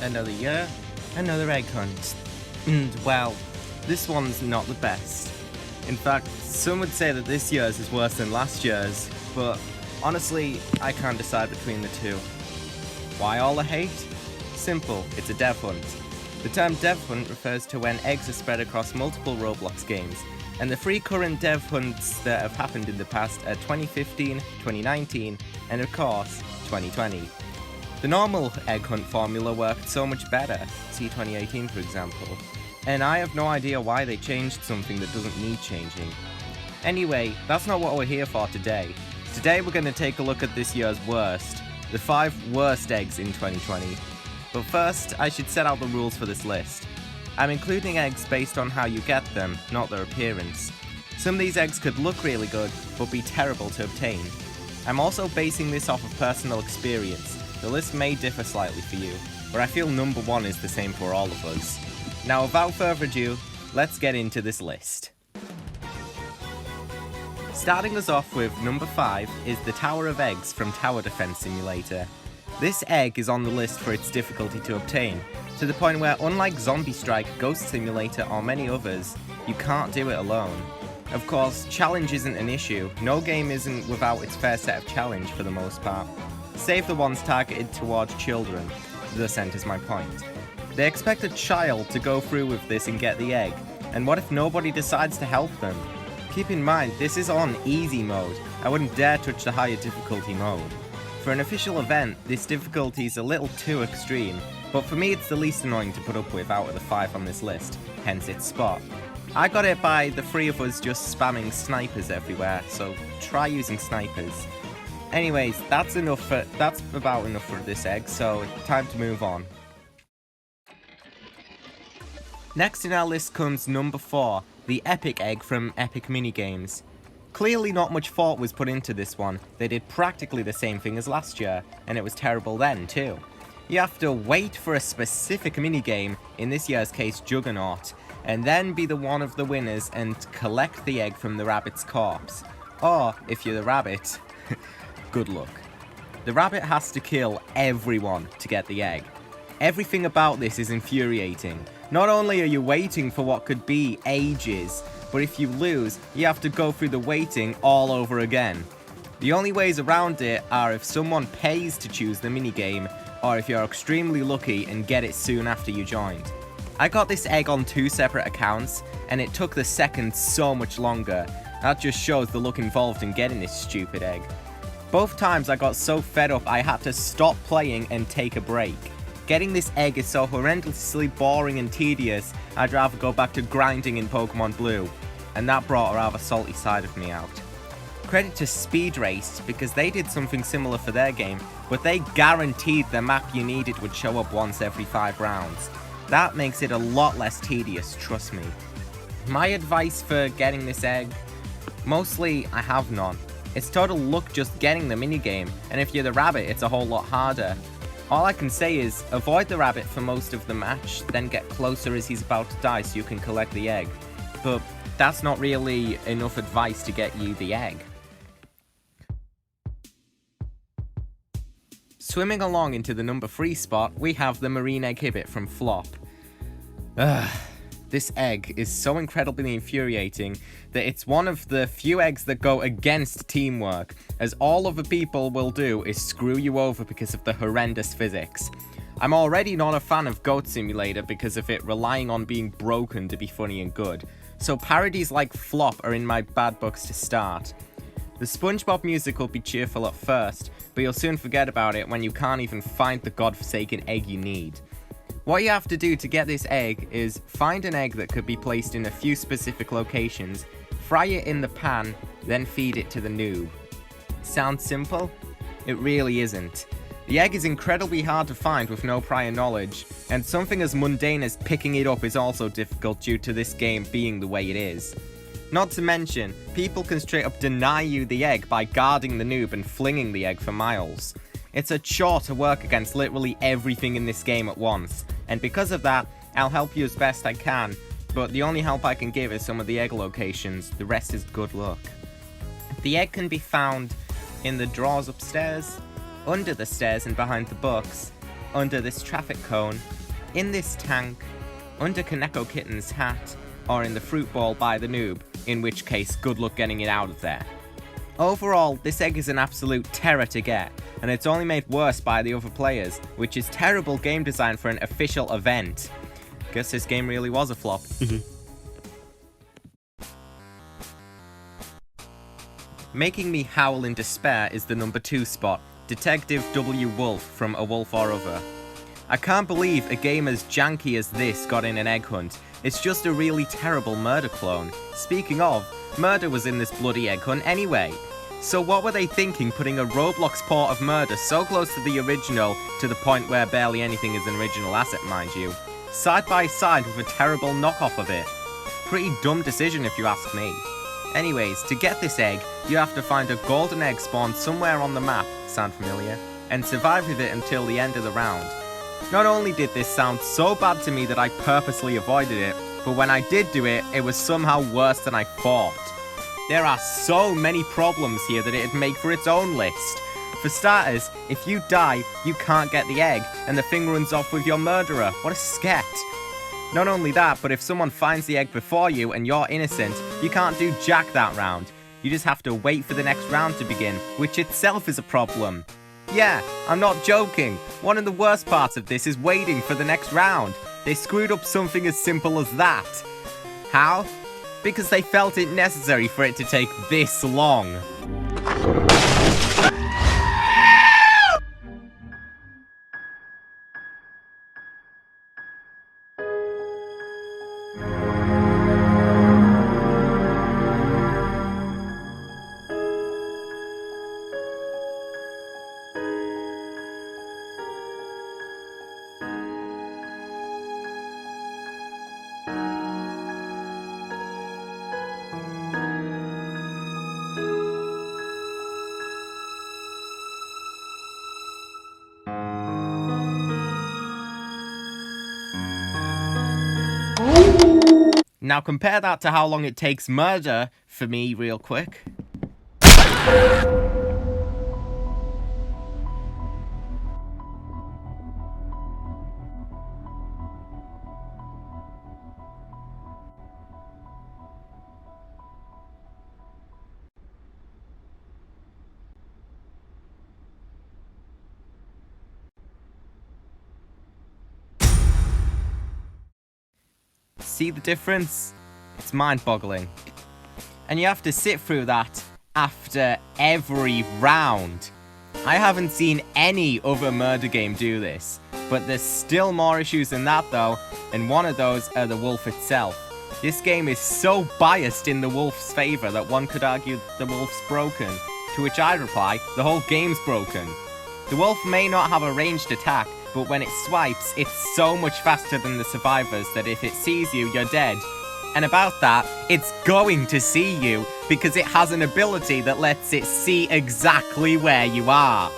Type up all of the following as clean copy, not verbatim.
Another year, another egg hunt. And well, this one's not the best. In fact, some would say that this year's is worse than last year's, but honestly, I can't decide between the two. Why all the hate? Simple, it's a dev hunt. The term dev hunt refers to when eggs are spread across multiple Roblox games, and the three current dev hunts that have happened in the past are 2015, 2019, and of course, 2020. The normal egg hunt formula worked so much better, see 2018 for example, and I have no idea why they changed something that doesn't need changing. Anyway, that's not what we're here for today. Today we're going to take a look at this year's worst, the 5 worst eggs in 2020. But first, I should set out the rules for this list. I'm including eggs based on how you get them, not their appearance. Some of these eggs could look really good, but be terrible to obtain. I'm also basing this off of personal experience. The list may differ slightly for you, but I feel number 1 is the same for all of us. Now without further ado, let's get into this list. Starting us off with number 5 is the Tower of Eggs from Tower Defense Simulator. This egg is on the list for its difficulty to obtain, to the point where unlike Zombie Strike, Ghost Simulator or many others, you can't do it alone. Of course, challenge isn't an issue, no game isn't without its fair set of challenge for the most part, save the ones targeted towards children, thus enters my point. They expect a child to go through with this and get the egg, and what if nobody decides to help them? Keep in mind, this is on easy mode, I wouldn't dare touch the higher difficulty mode. For an official event, this difficulty is a little too extreme, but for me it's the least annoying to put up with out of the 5 on this list, hence its spot. I got it by the 3 of us just spamming snipers everywhere, so try using snipers. Anyways, that's about enough for this egg, so time to move on. Next in our list comes number 4, the Epic Egg from Epic Minigames. Clearly not much thought was put into this one. They did practically the same thing as last year, and it was terrible then too. You have to wait for a specific minigame, in this year's case Juggernaut, and then be the one of the winners and collect the egg from the rabbit's corpse. Or, if you're the rabbit, good luck. The rabbit has to kill everyone to get the egg. Everything about this is infuriating. Not only are you waiting for what could be ages, but if you lose, you have to go through the waiting all over again. The only ways around it are if someone pays to choose the minigame, or if you're extremely lucky and get it soon after you joined. I got this egg on 2 separate accounts, and it took the second so much longer. That just shows the look involved in getting this stupid egg. Both times I got so fed up I had to stop playing and take a break. Getting this egg is so horrendously boring and tedious, I'd rather go back to grinding in Pokémon Blue, and that brought a rather salty side of me out. Credit to Speed Race, because they did something similar for their game, but they guaranteed the map you needed would show up once every 5 rounds. That makes it a lot less tedious, trust me. My advice for getting this egg? Mostly, I have none. It's total luck just getting the minigame, and if you're the rabbit, it's a whole lot harder. All I can say is, avoid the rabbit for most of the match, then get closer as he's about to die so you can collect the egg. But that's not really enough advice to get you the egg. Swimming along into the number 3 spot, we have the Marine Egg Hibbit from Flop. This egg is so incredibly infuriating that it's one of the few eggs that go against teamwork, as all other people will do is screw you over because of the horrendous physics. I'm already not a fan of Goat Simulator because of it relying on being broken to be funny and good, so parodies like Flop are in my bad books to start. The SpongeBob music will be cheerful at first, but you'll soon forget about it when you can't even find the godforsaken egg you need. What you have to do to get this egg is find an egg that could be placed in a few specific locations, fry it in the pan, then feed it to the noob. Sounds simple? It really isn't. The egg is incredibly hard to find with no prior knowledge, and something as mundane as picking it up is also difficult due to this game being the way it is. Not to mention, people can straight up deny you the egg by guarding the noob and flinging the egg for miles. It's a chore to work against literally everything in this game at once, and because of that, I'll help you as best I can, but the only help I can give is some of the egg locations, the rest is good luck. The egg can be found in the drawers upstairs, under the stairs and behind the books, under this traffic cone, in this tank, under Kaneko Kitten's hat, or in the fruit bowl by the noob, in which case good luck getting it out of there. Overall, this egg is an absolute terror to get, and it's only made worse by the other players, which is terrible game design for an official event. Guess this game really was a flop. Making me howl in despair is the number 2 spot, Detective W. Wolf from A Wolf or Other. I can't believe a game as janky as this got in an egg hunt. It's just a really terrible Murder clone. Speaking of, Murder was in this bloody egg hunt anyway. So what were they thinking putting a Roblox port of Murder so close to the original, to the point where barely anything is an original asset, mind you, side by side with a terrible knockoff of it? Pretty dumb decision if you ask me. Anyways, to get this egg, you have to find a golden egg spawned somewhere on the map, sound familiar, and survive with it until the end of the round. Not only did this sound so bad to me that I purposely avoided it, but when I did do it, it was somehow worse than I thought. There are so many problems here that it'd make for its own list. For starters, if you die, you can't get the egg, and the thing runs off with your murderer. What a sket. Not only that, but if someone finds the egg before you and you're innocent, you can't do jack that round. You just have to wait for the next round to begin, which itself is a problem. Yeah, I'm not joking. One of the worst parts of this is waiting for the next round. They screwed up something as simple as that. How? Because they felt it necessary for it to take this long. Now compare that to how long it takes Murder for me real quick. See the difference? It's mind-boggling. And you have to sit through that after every round. I haven't seen any other Murder game do this, but there's still more issues than that though, and one of those are the wolf itself. This game is so biased in the wolf's favor that one could argue the wolf's broken, to which I reply, the whole game's broken. The wolf may not have a ranged attack, but when it swipes, it's so much faster than the survivors that if it sees you, you're dead. And about that, it's going to see you, because it has an ability that lets it see exactly where you are.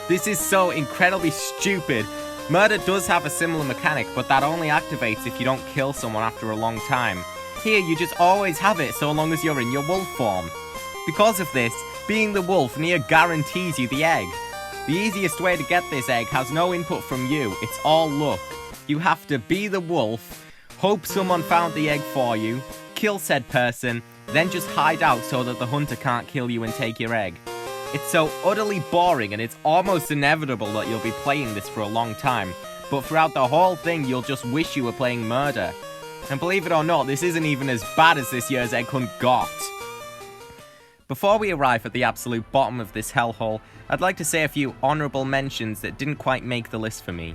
This is so incredibly stupid. Murder does have a similar mechanic, but that only activates if you don't kill someone after a long time. Here, you just always have it so long as you're in your wolf form. Because of this, being the wolf near guarantees you the egg. The easiest way to get this egg has no input from you, it's all luck. You have to be the wolf, hope someone found the egg for you, kill said person, then just hide out so that the hunter can't kill you and take your egg. It's so utterly boring and it's almost inevitable that you'll be playing this for a long time, but throughout the whole thing you'll just wish you were playing Murder. And believe it or not, this isn't even as bad as this year's egg hunt got. Before we arrive at the absolute bottom of this hellhole, I'd like to say a few honourable mentions that didn't quite make the list for me.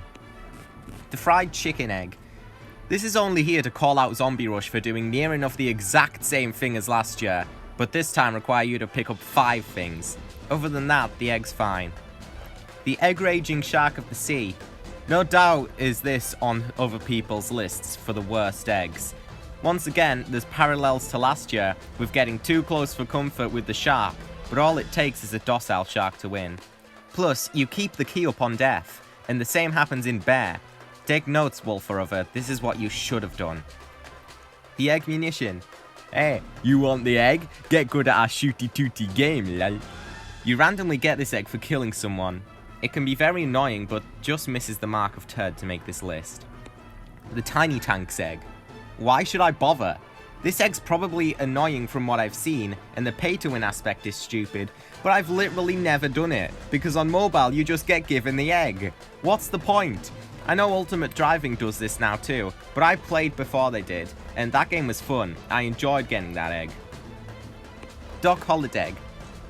The fried chicken egg. This is only here to call out Zombie Rush for doing near enough the exact same thing as last year, but this time require you to pick up 5 things. Other than that, the egg's fine. The egg-raging shark of the sea. No doubt is this on other people's lists for the worst eggs. Once again, there's parallels to last year, with getting too close for comfort with the shark, but all it takes is a docile shark to win. Plus, you keep the key up on death, and the same happens in Bear. Take notes, Wolf or other, this is what you should have done. The egg munition. Hey, you want the egg? Get good at our shooty-tooty game, lol. You randomly get this egg for killing someone. It can be very annoying, but just misses the mark of turd to make this list. The Tiny Tanks egg. Why should I bother? This egg's probably annoying from what I've seen, and the pay-to-win aspect is stupid, but I've literally never done it, because on mobile you just get given the egg. What's the point? I know Ultimate Driving does this now too, but I played before they did, and that game was fun. I enjoyed getting that egg. Doc Holiday.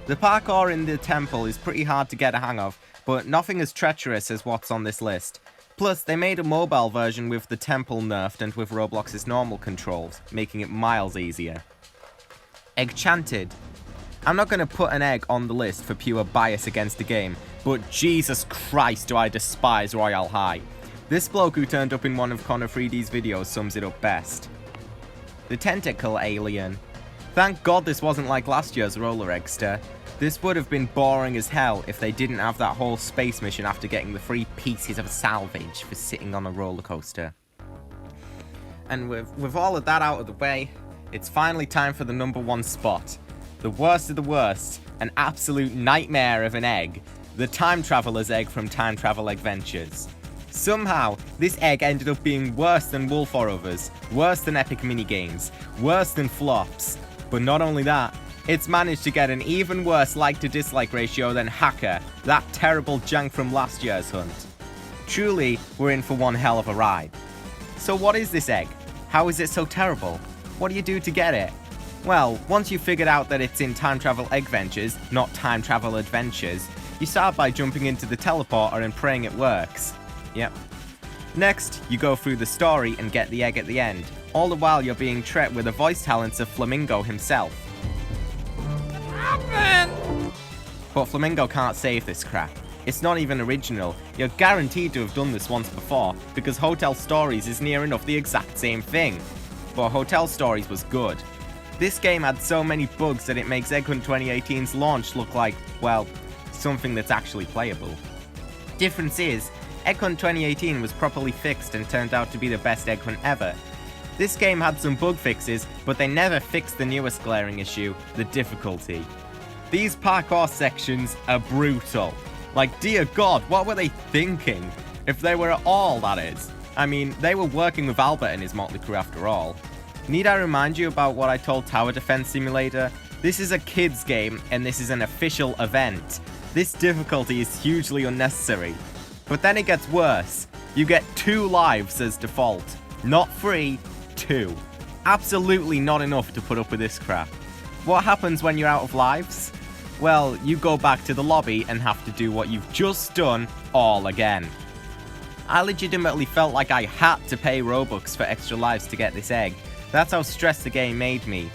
The parkour in the temple is pretty hard to get a hang of, but nothing as treacherous as what's on this list. Plus, they made a mobile version with the temple nerfed and with Roblox's normal controls, making it miles easier. Eggchanted. I'm not going to put an egg on the list for pure bias against the game, but Jesus Christ do I despise Royale High. This bloke who turned up in one of Connor 3D's videos sums it up best. The Tentacle Alien. Thank God this wasn't like last year's Roller Eggster. This would have been boring as hell if they didn't have that whole space mission after getting the 3 pieces of salvage for sitting on a roller coaster. And with all of that out of the way, it's finally time for the number 1 spot. The worst of the worst, an absolute nightmare of an egg. The Time Traveler's egg from Time Travel Adventures. Somehow, this egg ended up being worse than Wolf or Others, worse than Epic Minigames, worse than Flops. But not only that, it's managed to get an even worse like-to-dislike ratio than Hacker, that terrible junk from last year's hunt. Truly, we're in for one hell of a ride. So what is this egg? How is it so terrible? What do you do to get it? Well, once you've figured out that it's in Time Travel Adventures, not Time Travel Adventures, you start by jumping into the teleporter and praying it works. Yep. Next, you go through the story and get the egg at the end, all the while you're being treated with the voice talents of Flamingo himself. But Flamingo can't save this crap. It's not even original. You're guaranteed to have done this once before, because Hotel Stories is near enough the exact same thing. But Hotel Stories was good. This game had so many bugs that it makes Egg Hunt 2018's launch look like, well, something that's actually playable. Difference is, Egg Hunt 2018 was properly fixed and turned out to be the best Egg Hunt ever. This game had some bug fixes, but they never fixed the newest glaring issue, the difficulty. These parkour sections are brutal. Like, dear God, what were they thinking? If they were at all, that is. I mean, they were working with Albert and his motley crew after all. Need I remind you about what I told Tower Defense Simulator? This is a kids game, and this is an official event. This difficulty is hugely unnecessary. But then it gets worse. You get 2 lives as default. Not 3, 2. Absolutely not enough to put up with this crap. What happens when you're out of lives? Well, you go back to the lobby and have to do what you've just done all again. I legitimately felt like I had to pay Robux for extra lives to get this egg. That's how stressed the game made me.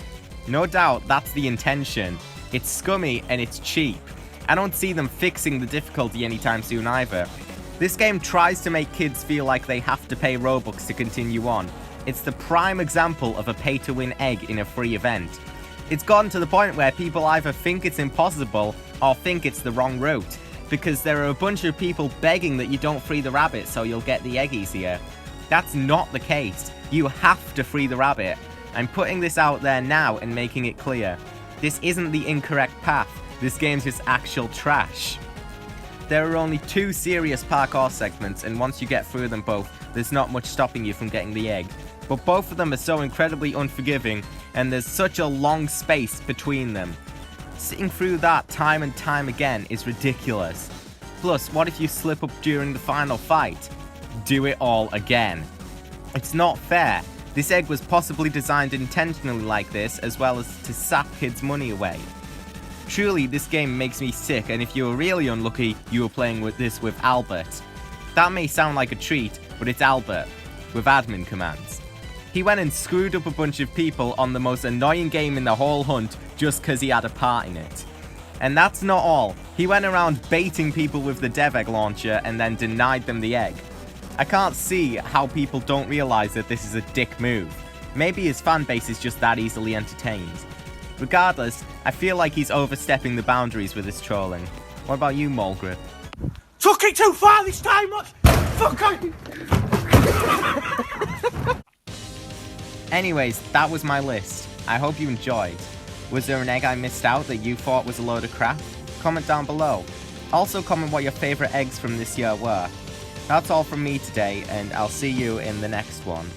No doubt that's the intention. It's scummy and it's cheap. I don't see them fixing the difficulty anytime soon either. This game tries to make kids feel like they have to pay Robux to continue on. It's the prime example of a pay-to-win egg in a free event. It's gotten to the point where people either think it's impossible or think it's the wrong route, because there are a bunch of people begging that you don't free the rabbit so you'll get the egg easier. That's not the case. You have to free the rabbit. I'm putting this out there now and making it clear. This isn't the incorrect path. This game's just actual trash. There are only 2 serious parkour segments, and once you get through them both, there's not much stopping you from getting the egg. But both of them are so incredibly unforgiving, and there's such a long space between them. Sitting through that time and time again is ridiculous. Plus, what if you slip up during the final fight? Do it all again. It's not fair. This egg was possibly designed intentionally like this, as well as to sap kids' money away. Truly, this game makes me sick, and if you were really unlucky, you were playing with this with Albert. That may sound like a treat, but it's Albert, with admin commands. He went and screwed up a bunch of people on the most annoying game in the whole hunt just because he had a part in it. And that's not all. He went around baiting people with the dev egg launcher and then denied them the egg. I can't see how people don't realize that this is a dick move. Maybe his fan base is just that easily entertained. Regardless, I feel like he's overstepping the boundaries with his trolling. What about you, Molgrip? Took it too far this time, much. Fuck on. Anyways, that was my list. I hope you enjoyed. Was there an egg I missed out that you thought was a load of crap? Comment down below. Also comment what your favourite eggs from this year were. That's all from me today, and I'll see you in the next one.